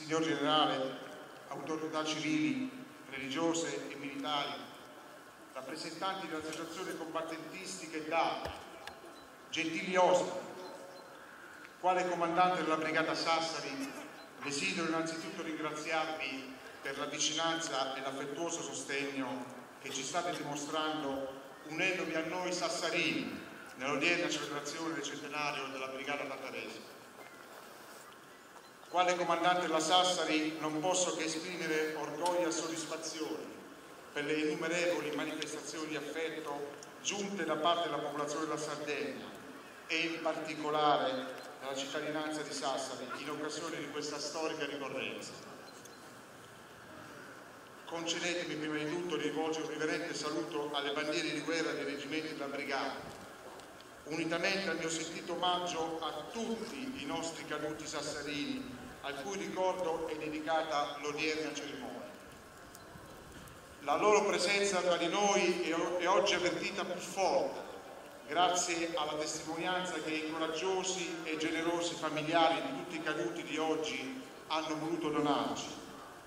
signor generale, autorità civili, religiose e militari, rappresentanti dell'associazione combattentistiche e DAP, gentili ospiti, quale comandante della Brigata Sassari, desidero innanzitutto ringraziarvi per la vicinanza e l'affettuoso sostegno che ci state dimostrando unendovi a noi sassarini nell'odierna celebrazione del centenario della Brigata Tartarese. Quale comandante della Sassari non posso che esprimere orgoglio e soddisfazione per le innumerevoli manifestazioni di affetto giunte da parte della popolazione della Sardegna e in particolare dalla cittadinanza di Sassari in occasione di questa storica ricorrenza. Concedetemi prima di tutto di rivolgere un riverente saluto alle bandiere di guerra dei reggimenti della Brigata, unitamente al mio sentito omaggio a tutti i nostri caduti sassarini, al cui ricordo è dedicata l'odierna cerimonia. La loro presenza tra di noi è oggi avvertita più forte, grazie alla testimonianza che i coraggiosi e generosi familiari di tutti i caduti di oggi hanno voluto donarci,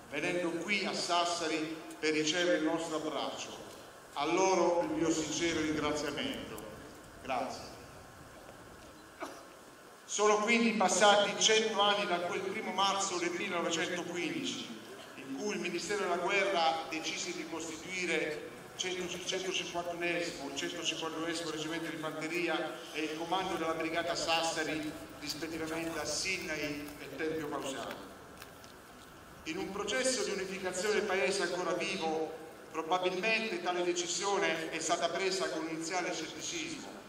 venendo qui a Sassari per ricevere il nostro abbraccio. A loro il mio sincero ringraziamento. Grazie. Sono quindi passati 100 anni da quel 1° marzo del 1915, in cui il Ministero della Guerra decise di costituire il 151esimo, il 152esimo Reggimento di Fanteria e il comando della Brigata Sassari, rispettivamente a Sinai e Tempio Pausano. In un processo di unificazione del Paese ancora vivo, probabilmente tale decisione è stata presa con iniziale scetticismo,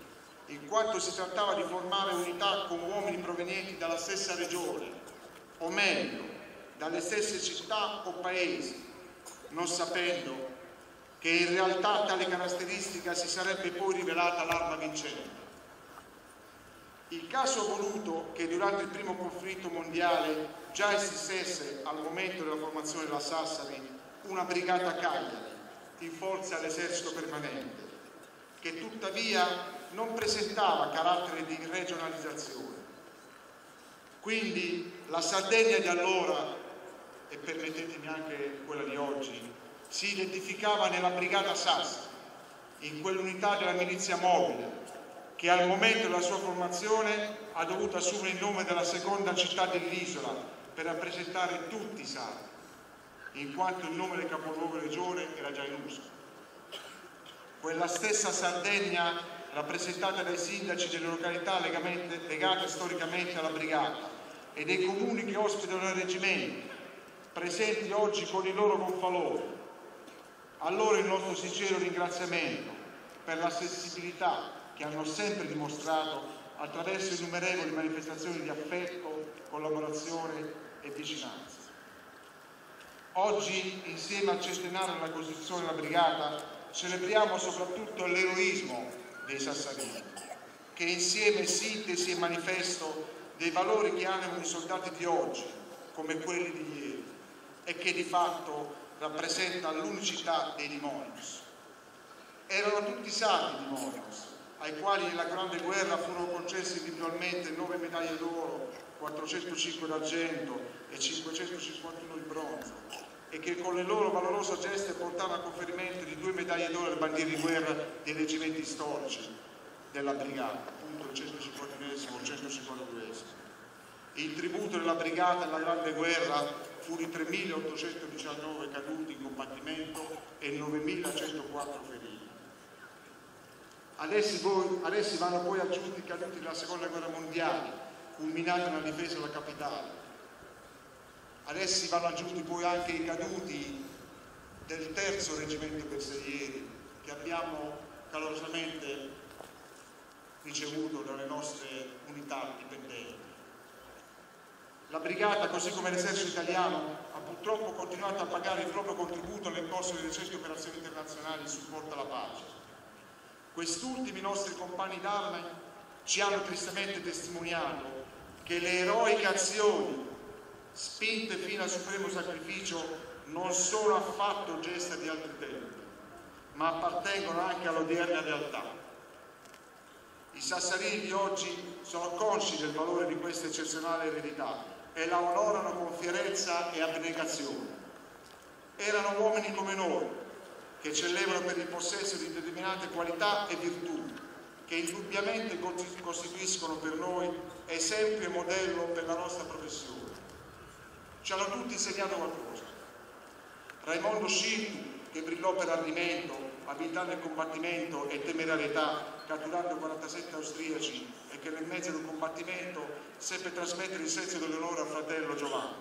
in quanto si trattava di formare unità con uomini provenienti dalla stessa regione, o meglio, dalle stesse città o paesi, non sapendo che in realtà tale caratteristica si sarebbe poi rivelata l'arma vincente. Il caso ha voluto che durante il primo conflitto mondiale già esistesse al momento della formazione della Sassari una brigata Cagliari in forza all'esercito permanente, che tuttavia non presentava carattere di regionalizzazione. Quindi la Sardegna di allora, e permettetemi anche quella di oggi, si identificava nella Brigata Sassari, in quell'unità della milizia mobile, che al momento della sua formazione ha dovuto assumere il nome della seconda città dell'isola per rappresentare tutti i sardi, in quanto il nome del capoluogo regione era già in uso. Quella stessa Sardegna, rappresentata dai sindaci delle località legate storicamente alla Brigata e dei comuni che ospitano il reggimento, presenti oggi con i loro gonfaloni. A loro il nostro sincero ringraziamento per la sensibilità che hanno sempre dimostrato attraverso innumerevoli manifestazioni di affetto, collaborazione e vicinanza. Oggi, insieme al centenario della costituzione della Brigata, celebriamo soprattutto l'eroismo dei sassarini, che insieme è sintesi e manifesto dei valori che animano i soldati di oggi, come quelli di ieri, e che di fatto rappresenta l'unicità dei Dimonios. Erano tutti sardi i Dimonios, ai quali nella Grande Guerra furono concesse individualmente 9 medaglie d'oro, 405 d'argento e 551 di bronzo, e che con le loro valorose geste portarono al conferimento di 2 medaglie d'oro alle bandiere di guerra dei reggimenti storici della Brigata, appunto il 151esimo e il 152esimo. Il tributo della Brigata nella Grande Guerra fu di 3.819 caduti in combattimento e 9.104 feriti. Ad essi vanno poi aggiunti i caduti della Seconda Guerra Mondiale, culminata nella difesa della capitale. Ad essi vanno aggiunti poi anche i caduti del 3° Reggimento Bersaglieri, che abbiamo calorosamente ricevuto dalle nostre unità dipendenti. La Brigata, così come l'Esercito italiano, ha purtroppo continuato a pagare il proprio contributo nel corso delle recenti operazioni internazionali in supporto alla pace. Quest'ultimi nostri compagni d'arma ci hanno tristemente testimoniato che le eroiche azioni, spinte fino al supremo sacrificio, non sono affatto gesta di altri tempi, ma appartengono anche all'odierna realtà. I sassarini di oggi sono consci del valore di questa eccezionale eredità e la onorano con fierezza e abnegazione. Erano uomini come noi, che eccellevano per il possesso di determinate qualità e virtù, che indubbiamente costituiscono per noi esempio e modello per la nostra professione. Ci hanno tutti insegnato qualcosa. Raimondo Scirtu, che brillò per arrimento, abilità nel combattimento e temerarietà, catturando 47 austriaci e che nel mezzo del combattimento seppe trasmettere il senso dell'onore al fratello Giovanni.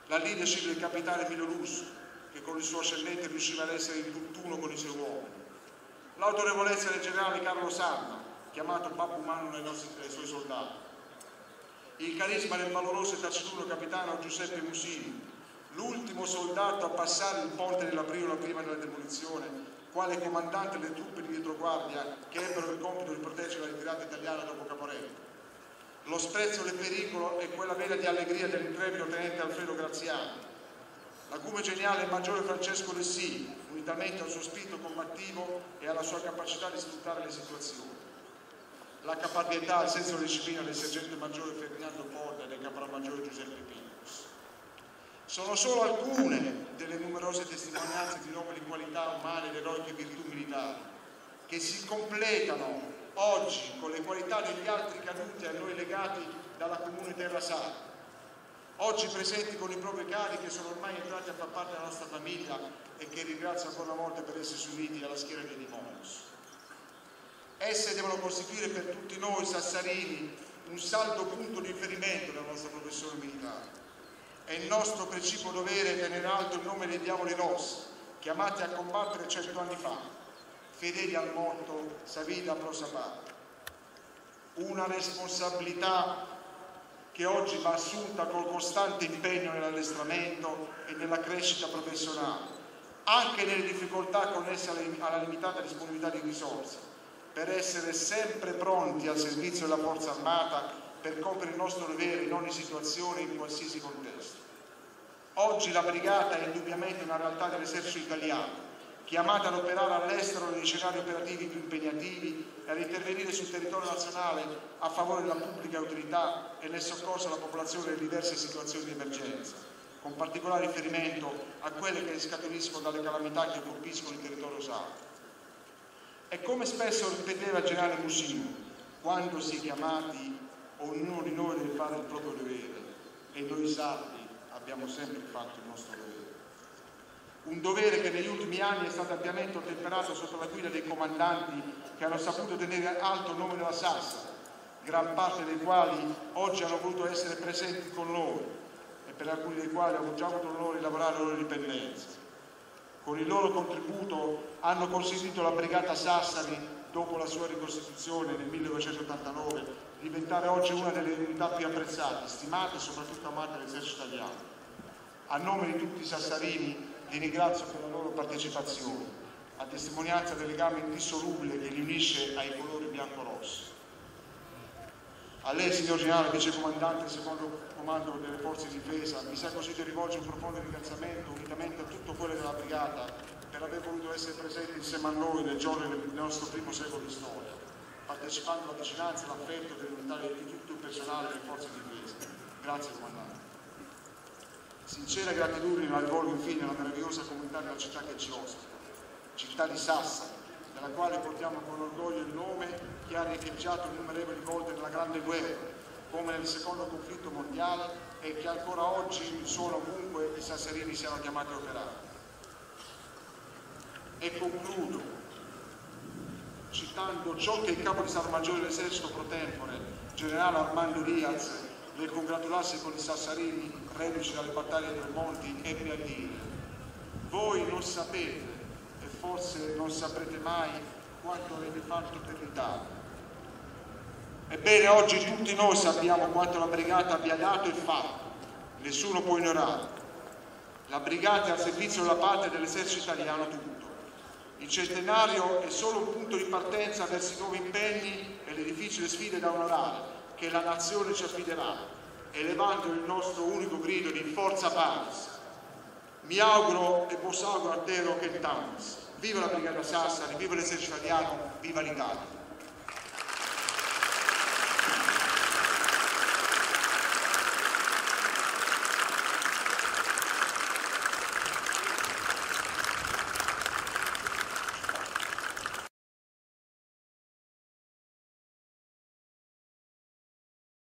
La leadership del capitano Emilio Russo, che con il suo ascendente riusciva ad essere il tutt'uno con i suoi uomini. L'autorevolezza del generale Carlo Sarna, chiamato Babbo Umano dai suoi soldati. Il carisma del valoroso e taciturno capitano Giuseppe Musini, l'ultimo soldato a passare il ponte della Briola prima della demolizione, quale comandante delle truppe di retroguardia che ebbero il compito di proteggere la ritirata italiana dopo Caporetto. Lo sprezzo del pericolo e quella vena di allegria dell'intrepido tenente Alfredo Graziani. L'acume geniale del maggiore Francesco Lessini, unitamente al suo spirito combattivo e alla sua capacità di sfruttare le situazioni. La caparbietà e il senso di disciplina del sergente maggiore Ferdinando Porta e del caporalmaggiore Giuseppe Pincus. Sono solo alcune delle numerose testimonianze di nobili qualità umane ed eroiche virtù militari che si completano oggi con le qualità degli altri caduti a noi legati dalla comune terra sacra, oggi presenti con i propri cari che sono ormai entrati a far parte della nostra famiglia e che ringrazio ancora una volta per essersi uniti alla schiera dei Dimonios. Esse devono costituire per tutti noi sassarini un saldo punto di riferimento della nostra professione militare. È il nostro precipuo dovere tenere alto il nome dei diavoli rossi, chiamati a combattere 100 anni fa, fedeli al motto Sa vida pro sa patria. Una responsabilità che oggi va assunta col costante impegno nell'addestramento e nella crescita professionale, anche nelle difficoltà connesse alla limitata disponibilità di risorse, per essere sempre pronti al servizio della forza armata per compiere il nostro dovere in ogni situazione e in qualsiasi contesto. Oggi la brigata è indubbiamente una realtà dell'esercito italiano, chiamata ad operare all'estero negli scenari operativi più impegnativi e ad intervenire sul territorio nazionale a favore della pubblica utilità e nel soccorso alla popolazione nelle diverse situazioni di emergenza, con particolare riferimento a quelle che scaturiscono dalle calamità che colpiscono il territorio sacro. E come spesso ripeteva il generale Musini, quando si è chiamati, ognuno di noi deve fare il proprio dovere e noi sardi abbiamo sempre fatto il nostro dovere. Un dovere che negli ultimi anni è stato ampiamente ottemperato sotto la guida dei comandanti che hanno saputo tenere alto il nome della Sassari, gran parte dei quali oggi hanno voluto essere presenti con noi e per alcuni dei quali ho già avuto l'onore di lavorare alle loro dipendenze. Con il loro contributo hanno consentito alla Brigata Sassari, dopo la sua ricostituzione nel 1989, di diventare oggi una delle unità più apprezzate, stimate e soprattutto amate dall'esercito italiano. A nome di tutti i sassarini li ringrazio per la loro partecipazione, a testimonianza del legame indissolubile che li unisce ai colori bianco-rossi. A lei, signor generale vicecomandante del secondo comando delle forze di difesa, mi sa così di rivolgere un profondo ringraziamento unitamente a tutto quello della brigata per aver voluto essere presenti insieme a noi nel giorno del nostro primo secolo di storia, partecipando alla vicinanza e all'affetto dell'unità di tutto il personale delle forze di difesa. Grazie comandante. Sincera gratitudine la rivolgo infine alla meravigliosa comunità della città che ci ospita, città di Sassari, della quale portiamo con orgoglio il nome che ha riecheggiato innumerevoli volte nella Grande Guerra, come nel secondo conflitto mondiale, e che ancora oggi sono ovunque i sassarini siano chiamati a operare. E concludo citando ciò che il capo di Stato Maggiore dell'Esercito pro tempore, generale Armando Diaz, nel congratularsi con i sassarini reduci dalle battaglie dei Monti, ebbe a dire: voi non sapete e forse non saprete mai quanto avete fatto per l'Italia. Ebbene, oggi tutti noi sappiamo quanto la brigata abbia dato e fatto, nessuno può ignorare. La brigata è al servizio della patria e dell'esercito italiano tutto. Il centenario è solo un punto di partenza verso i nuovi impegni e le difficili sfide da onorare che la nazione ci affiderà, elevando il nostro unico grido di forza paris. Mi auguro e posso auguro a te che tanto. Viva la brigata Sassari, viva l'esercito italiano, viva l'Italia.